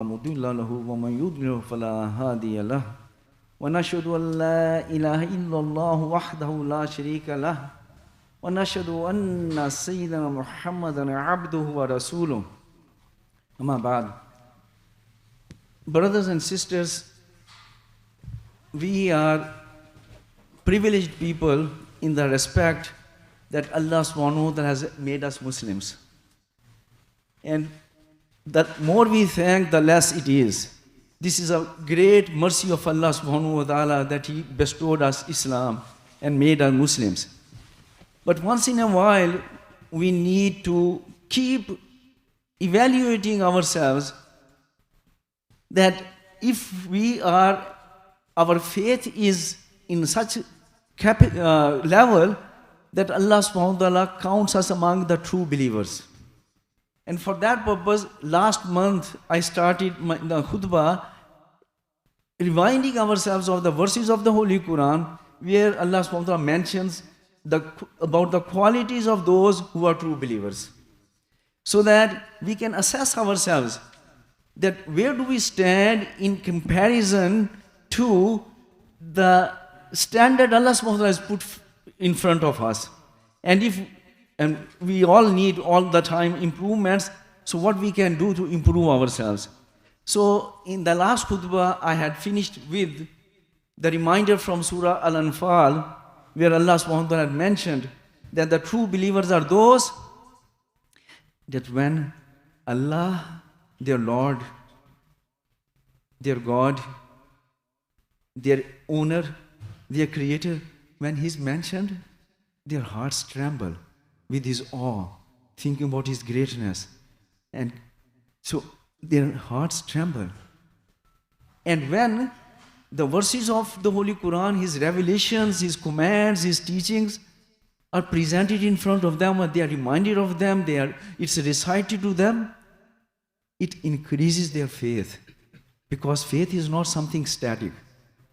مضل له ومن يضلل فلا هادي له ونشهد أن لا إله إلا الله وحده لا شريك له ونشهد أن سيدنا محمدا عبده ورسوله أما بعد. Brothers and sisters, we are privileged people in the respect that Allah subhanahu wa ta'ala has made us Muslims. And the more we thank, the less it is. This is a great mercy of Allah subhanahu wa ta'ala that He bestowed us Islam and made us Muslims. But once in a while, we need to keep evaluating ourselves that if our faith is in such level that Allah subhanahu wa ta'ala counts us among the true believers. And for that purpose, last month I started the khutbah reminding ourselves of the verses of the Holy Quran where Allah subhanahu wa ta'ala mentions about the qualities of those who are true believers. So that we can assess ourselves that where do we stand in comparison to the standard Allah subhanahu wa ta'ala has put in front of us. And we all need all the time improvements, so what we can do to improve ourselves. So in the last khutbah, I had finished with the reminder from Surah Al-Anfal, where Allah subhanahu wa ta'ala had mentioned that the true believers are those that when Allah, their Lord, their God, their owner, their creator, when He's mentioned, their hearts tremble with His awe, thinking about His greatness. And so their hearts tremble. And when the verses of the Holy Quran, His revelations, His commands, His teachings are presented in front of them, or they are reminded of them, it's recited to them, it increases their faith. Because faith is not something static.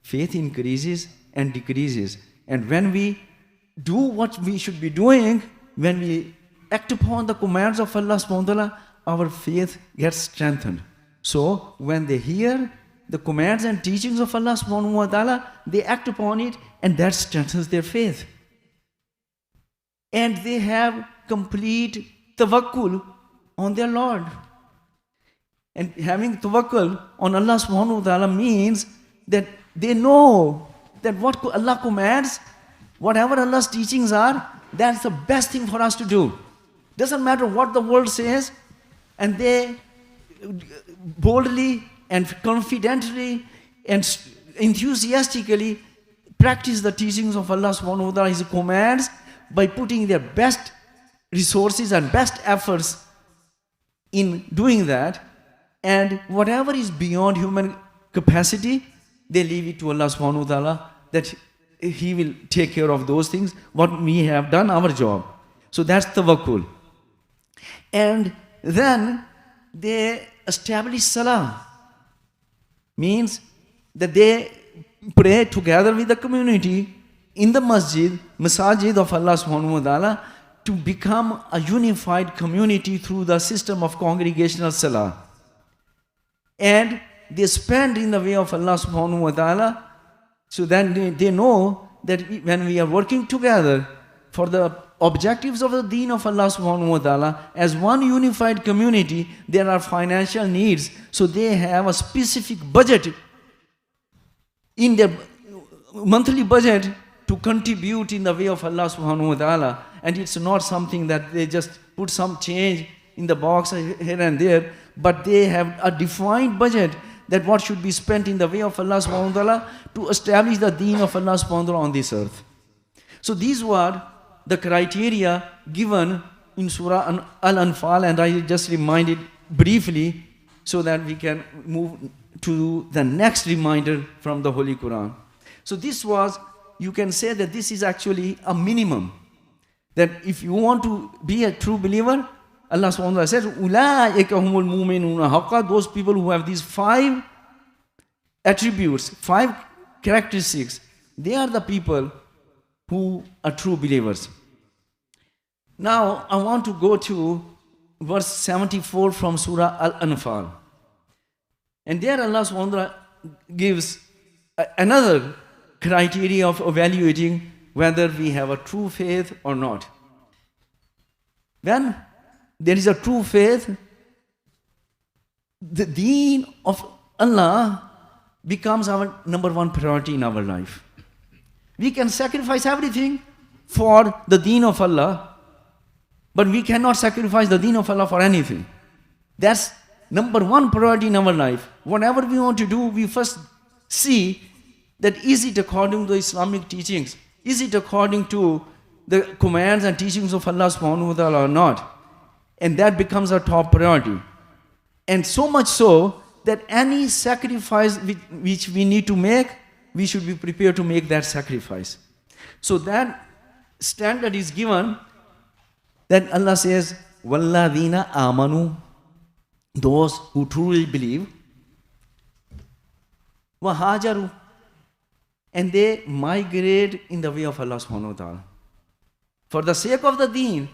Faith increases and decreases. And when we do what we should be doing, when we act upon the commands of Allah subhanahu wa ta'ala, our faith gets strengthened. So when they hear the commands and teachings of Allah subhanahu wa ta'ala, they act upon it, and that strengthens their faith. And they have complete tawakkul on their Lord. And having tawakkul on Allah subhanahu wa ta'ala means that they know that what Allah commands, whatever Allah's teachings are, that's the best thing for us to do. Doesn't matter what the world says, and they boldly and confidently and enthusiastically practice the teachings of Allah subhanahu wa ta'ala, His commands, by putting their best resources and best efforts in doing that. And whatever is beyond human capacity, they leave it to Allah subhanahu wa ta'ala, that He will take care of those things, what we have done our job. So that's tawakkul. And then they establish salah. Means that they pray together with the community in the masajid of Allah subhanahu wa ta'ala, to become a unified community through the system of congregational salah. And they spend in the way of Allah subhanahu wa ta'ala. So then they know that when we are working together for the objectives of the deen of Allah subhanahu wa ta'ala, as one unified community, there are financial needs. So they have a specific budget in their monthly budget to contribute in the way of Allah subhanahu wa ta'ala. And it's not something that they just put some change in the box here and there, but they have a defined budget that what should be spent in the way of Allah subhanahu wa ta'ala to establish the deen of Allah subhanahu wa ta'ala on this earth. So these were the criteria given in Surah Al-Anfal, and I just reminded briefly so that we can move to the next reminder from the Holy Quran. So this was, you can say that this is actually a minimum. That if you want to be a true believer, Allah subhanahu wa ta'ala says, أُولَٰئِكَ هُمُ الْمُؤْمِنُونَ حَقًّا. Those people who have these 5 attributes, 5 characteristics, they are the people who are true believers. Now, I want to go to verse 74 from Surah Al-Anfal. And there Allah subhanahu wa ta'ala gives another criteria of evaluating whether we have a true faith or not. When there is a true faith, the deen of Allah becomes our number one priority in our life. We can sacrifice everything for the deen of Allah, but we cannot sacrifice the deen of Allah for anything. That's number one priority in our life. Whatever we want to do, we first see that is it according to the Islamic teachings? Is it according to the commands and teachings of Allah subhanahu wa ta'ala or not? And that becomes our top priority. And so much so that any sacrifice which we need to make, we should be prepared to make that sacrifice. So that standard is given that Allah says, وَالَّذِينَ آمَنُوا, those who truly believe, وَهَاجَرُوا, and they migrate in the way of Allah subhanahu wa ta'ala. For the sake of the deen,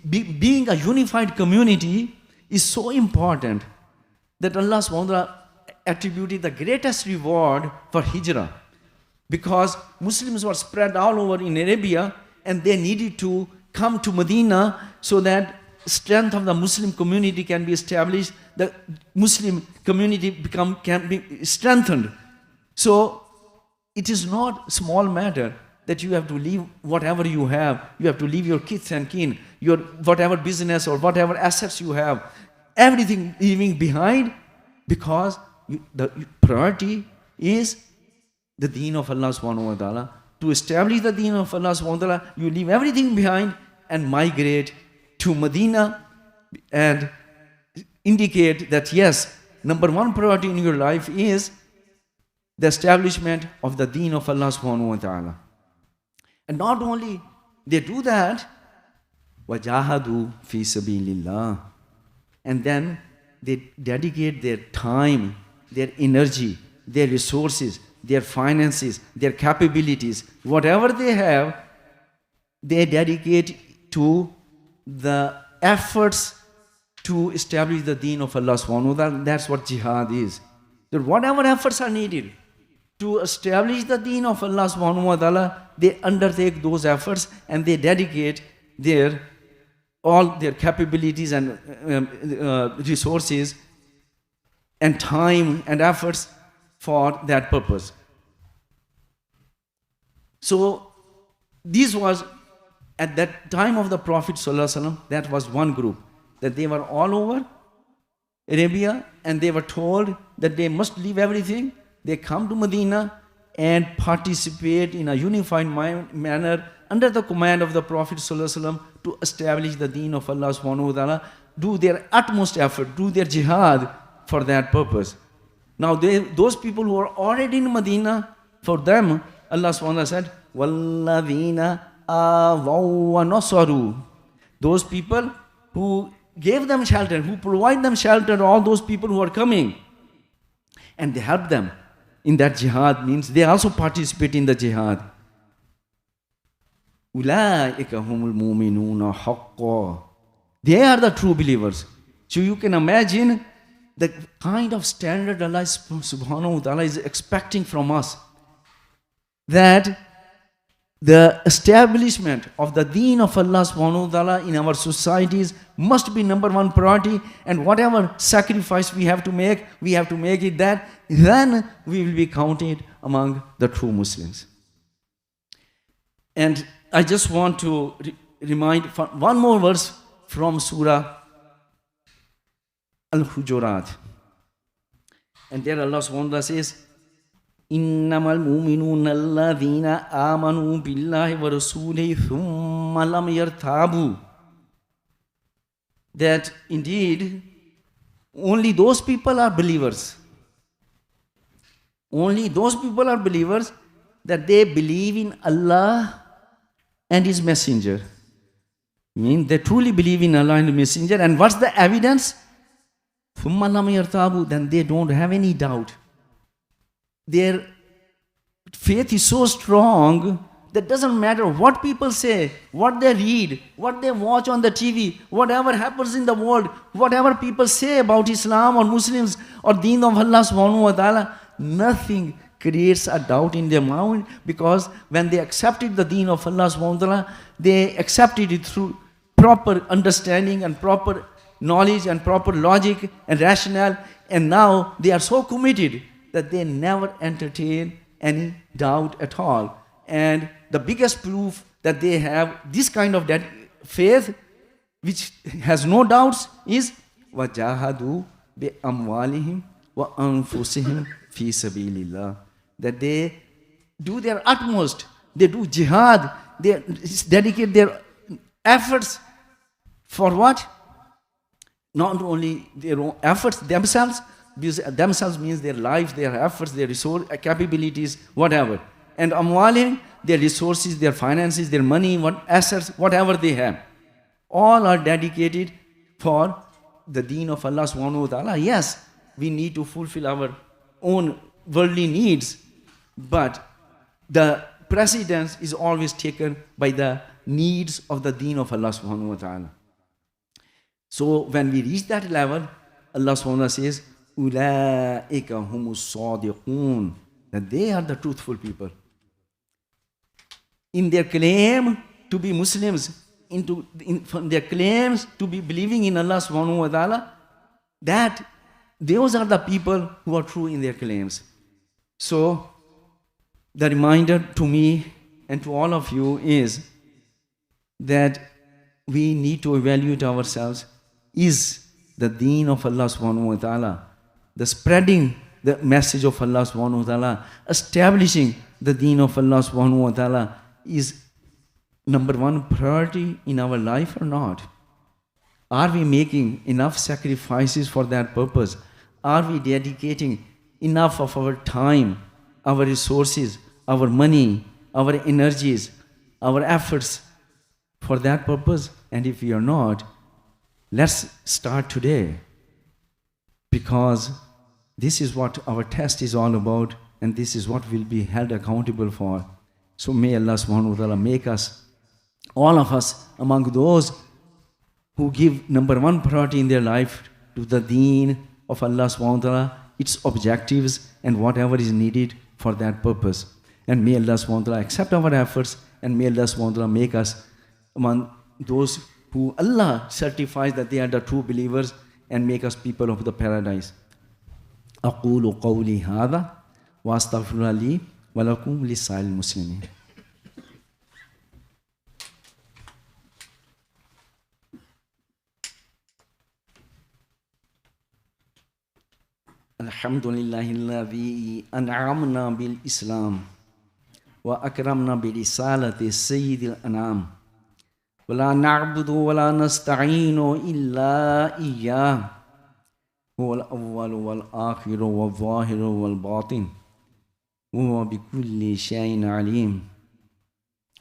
being a unified community is so important that Allah subhanahu wa ta'ala attributed the greatest reward for hijrah. Because Muslims were spread all over in Arabia and they needed to come to Medina so that strength of the Muslim community can be established, the Muslim community can be strengthened. So it is not a small matter that you have to leave whatever you have. You have to leave your kith and kin, your whatever business or whatever assets you have, everything leaving behind, because the priority is the deen of Allah subhanahu wa ta'ala. To establish the deen of Allah subhanahu wa ta'ala, you leave everything behind and migrate to Medina and indicate that yes, number one priority in your life is the establishment of the deen of Allah subhanahu wa ta'ala. And not only they do that, وَجَاهَدُوا فِي سَبِيلِ اللَّهِ, and then they dedicate their time, their energy, their resources, their finances, their capabilities, whatever they have, they dedicate to the efforts to establish the deen of Allah subhanahu wa ta'ala. That's what jihad is. That whatever efforts are needed to establish the deen of Allah subhanahu wa ta'ala, they undertake those efforts and they dedicate all their capabilities and resources and time and efforts for that purpose. So this was at that time of the Prophet ﷺ, that was one group, that they were all over Arabia and they were told that they must leave everything. They come to Medina and participate in a unified manner under the command of the Prophet ﷺ to establish the deen of Allah subhanahu wa ta'ala, do their utmost effort, do their jihad for that purpose. Now those people who are already in Medina, for them Allah subhanahu wa ta'ala said, وَالَّذِينَ آوَوْا وَنَصَرُوا, those people who gave them shelter, who provide them shelter, all those people who are coming, and they help them in that jihad, means they also participate in the jihad. أُولَٰئِكَ هُمُ الْمُؤْمِنُونَ حَقًّا, they are the true believers. So you can imagine the kind of standard Allah subhanahu wa ta'ala is expecting from us, that the establishment of the deen of Allah subhanahu wa ta'ala in our societies must be number one priority, and whatever sacrifice we have to make it that, then we will be counted among the true Muslims. And I just want to remind one more verse from Surah Al-Hujurat. And there Allah subhanahu wa ta'ala says, إِنَّمَا الْمُؤْمِنُونَ الَّذِينَ آمَنُوا بِاللَّهِ وَرَسُولِهِ ثُمَّ لَمْ يَرْتَابُوا, that indeed only those people are believers. Only those people are believers that they believe in Allah and His Messenger. They truly believe in Allah and the Messenger. And what's the evidence? ثُمَّ لَمْ يَرْتَابُوا, then they don't have any doubt. Their faith is so strong That doesn't matter what people say, what they read, what they watch on the TV, whatever happens in the world, whatever people say about Islam or Muslims or Deen of Allah subhanahu wa ta'ala, nothing creates a doubt in their mind, because when they accepted the Deen of Allah subhanahu wa ta'ala, they accepted it through proper understanding and proper knowledge and proper logic and rationale, and now they are so committed that they never entertain any doubt at all. And the biggest proof that they have this kind of that faith, which has no doubts, is وَجَاهَدُوا بِأَمْوَالِهِمْ وَأَنفُسِهِمْ فِي سَبِيلِ اللَّهِ. That they do their utmost, they do jihad, they dedicate their efforts for what? Not only their own efforts themselves, because themselves means their lives, their efforts, their resource, capabilities, whatever. And amwalihim, their resources, their finances, their money, what assets, whatever they have, all are dedicated for the Deen of Allah subhanahu wa ta'ala. Yes, we need to fulfill our own worldly needs, but the precedence is always taken by the needs of the Deen of Allah subhanahu wa ta'ala. So when we reach that level, Allah subhanahu wa ta'ala says, Ulaika humus sadiqun, that they are the truthful people. In their claim to be Muslims, in their claims to be believing in Allah subhanahu wa ta'ala, that those are the people who are true in their claims. So the reminder to me and to all of you is that we need to evaluate ourselves. Is the Deen of Allah subhanahu wa ta'ala, the spreading the message of Allah subhanahu wa ta'ala, establishing the Deen of Allah subhanahu wa ta'ala, is number one priority in our life or not? Are we making enough sacrifices for that purpose? Are we dedicating enough of our time, our resources, our money, our energies, our efforts for that purpose? And if we are not, let's start today, because this is what our test is all about, and this is what we'll be held accountable for. So may Allah subhanahu wa ta'ala make us, all of us, among those who give number one priority in their life to the Deen of Allah subhanahu wa ta'ala, its objectives and whatever is needed for that purpose. And may Allah subhanahu wa ta'ala accept our efforts, and may Allah subhanahu wa ta'ala make us among those who Allah certifies that they are the true believers, and make us people of the paradise. أقول قولي هذا وأستغفر لي ولكم لسائر المسلمين. الحمد لله الذي أنعمنا بالإسلام وأكرمنا برسالة سيد الأنام ولا نعبد ولا نستعين إلا إياه هو الأول والآخر والظاهر والباطن وهو بكل شيء عليم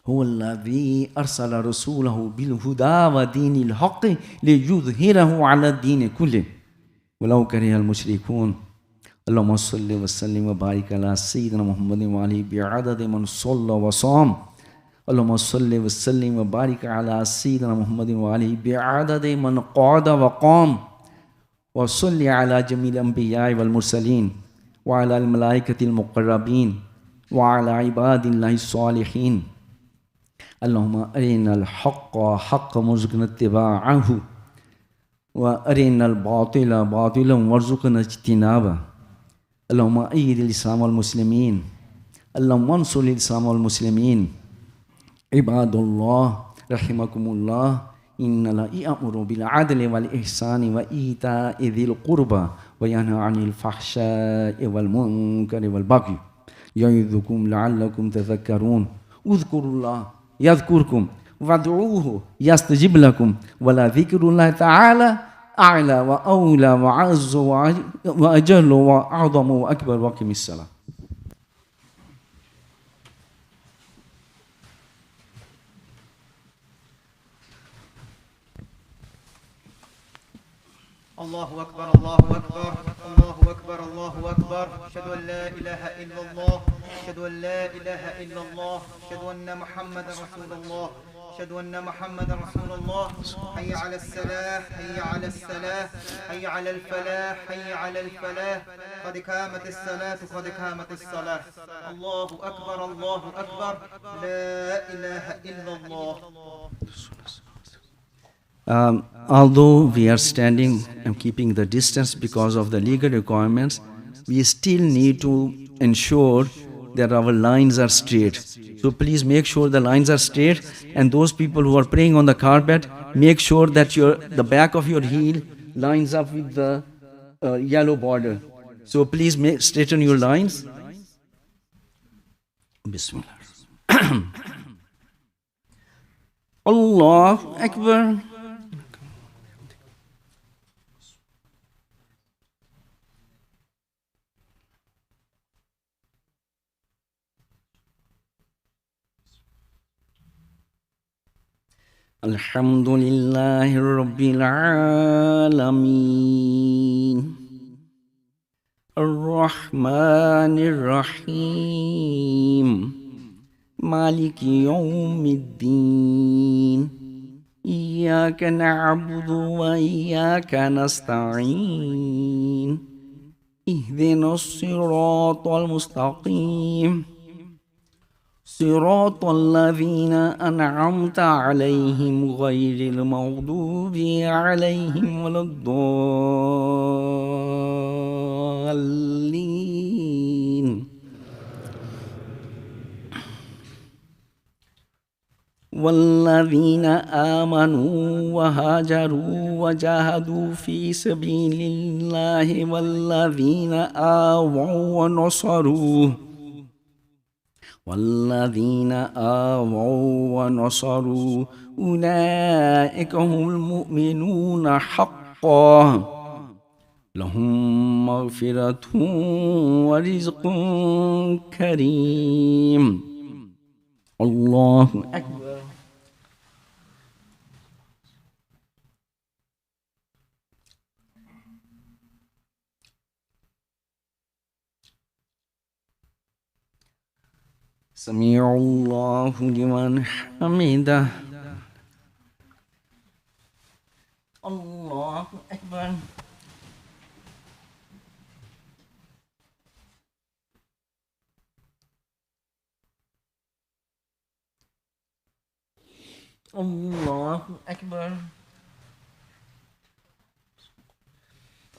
هو الذي أرسل رسوله بالهدى ودين الحق ليظهره على الدين كله ولو كره المشركون. اللهم صل وسلم وبارك على سيدنا محمد وعلى بعدد من صلى وصام. اللهم صل وسلم وبارك على سيدنا محمد وعلى بعدد من قعد وقام. وصل على جميع الأنبياء والمرسلين وعلى الملائكة المقربين وعلى عباد الله الصالحين. اللهم أرنا الحق حقا وارزقنا اتباعه وأرنا الباطل باطلا وارزقنا اجتنابه. اللهم أيد الإسلام والمسلمين. اللهم انصر الإسلام والمسلمين. عباد الله رحمكم الله إن الله يأمر بالعدل والإحسان وإيتاء ذي القربى وينهى عن الفحشاء والمنكر والبغي يعظكم لعلكم تذكرون. اذكروا الله يذكركم وادعوه يستجب لكم ولذكر الله تعالى أعلى وأولى وأعز وأجل وأعظم وأكبر. وأقم الصلاة. الله أكبر الله أكبر الله أكبر الله أكبر أشهد أن لا إله إلا الله أشهد أن لا إله إلا الله أشهد أن محمدا رسول الله أشهد أن محمدا رسول الله حي على السلاح حي على السلاح حي على الفلاح حي على الفلاح قد قامت الصلاة قد قامت الصلاة الله أكبر الله أكبر لا إله إلا الله. Although we are standing and keeping the distance because of the legal requirements, we still need to ensure that our lines are straight. So please make sure the lines are straight, and those people who are praying on the carpet, make sure that the back of your heel lines up with the yellow border. So please straighten your lines. Bismillah. Allah Akbar. Alhamdulillahi Rabbil Alameen. Ar-Rahmanir Rahim. Maliki Yawmiddin. إياك نعبد وإياك نستعين اهدنا الصراط المستقيم صراط الذين أنعمت عليهم غير المغضوب عليهم ولا الضالين والذين آمنوا وهاجروا وجاهدوا في سبيل الله والذين آووا ونصروا أولئك هم المؤمنون حقا لهم مغفرة ورزق كريم. الله أكبر. سمع الله لمن حمده. الله أكبر. الله أكبر.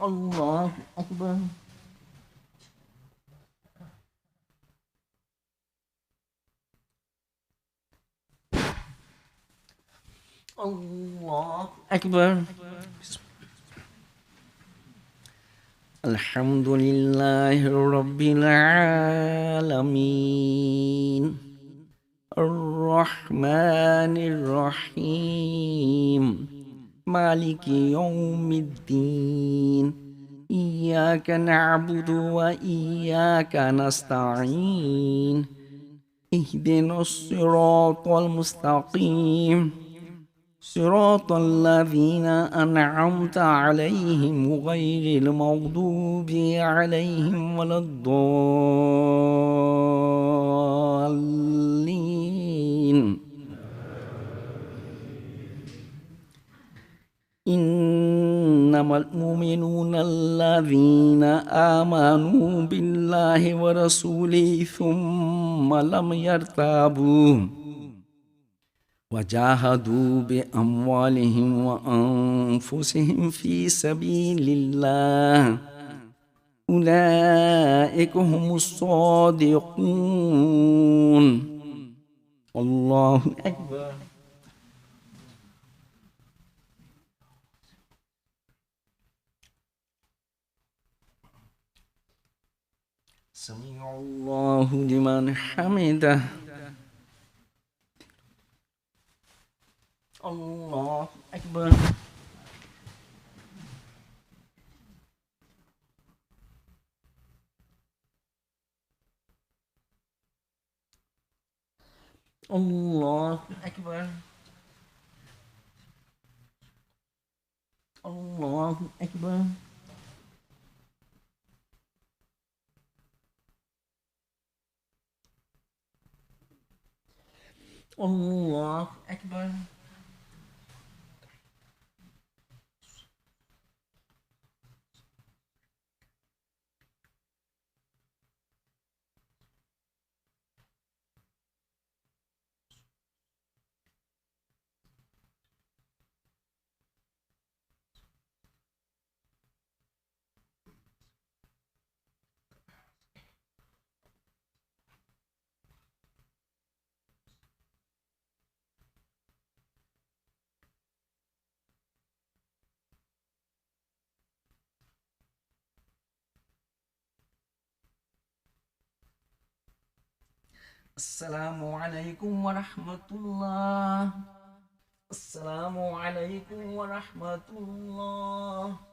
الله أكبر. الله أكبر. الحمد لله رب العالمين الرحمن الرحيم مالك يوم الدين إياك نعبد وإياك نستعين اهدنا الصراط المستقيم صراط الذين أنعمت عليهم غير المغضوب عليهم ولا الضالين. إنما المؤمنون الذين آمنوا بالله ورسوله ثم لم يرتابوا وجاهدوا بأموالهم وأنفسهم في سبيل الله أولئك هم الصادقون. الله أكبر. سمع الله لمن حمده. الله أكبر. الله أكبر. الله Allahu Akbar. Allahu Akbar. Assalamualaikum warahmatullah. Assalamualaikum warahmatullah.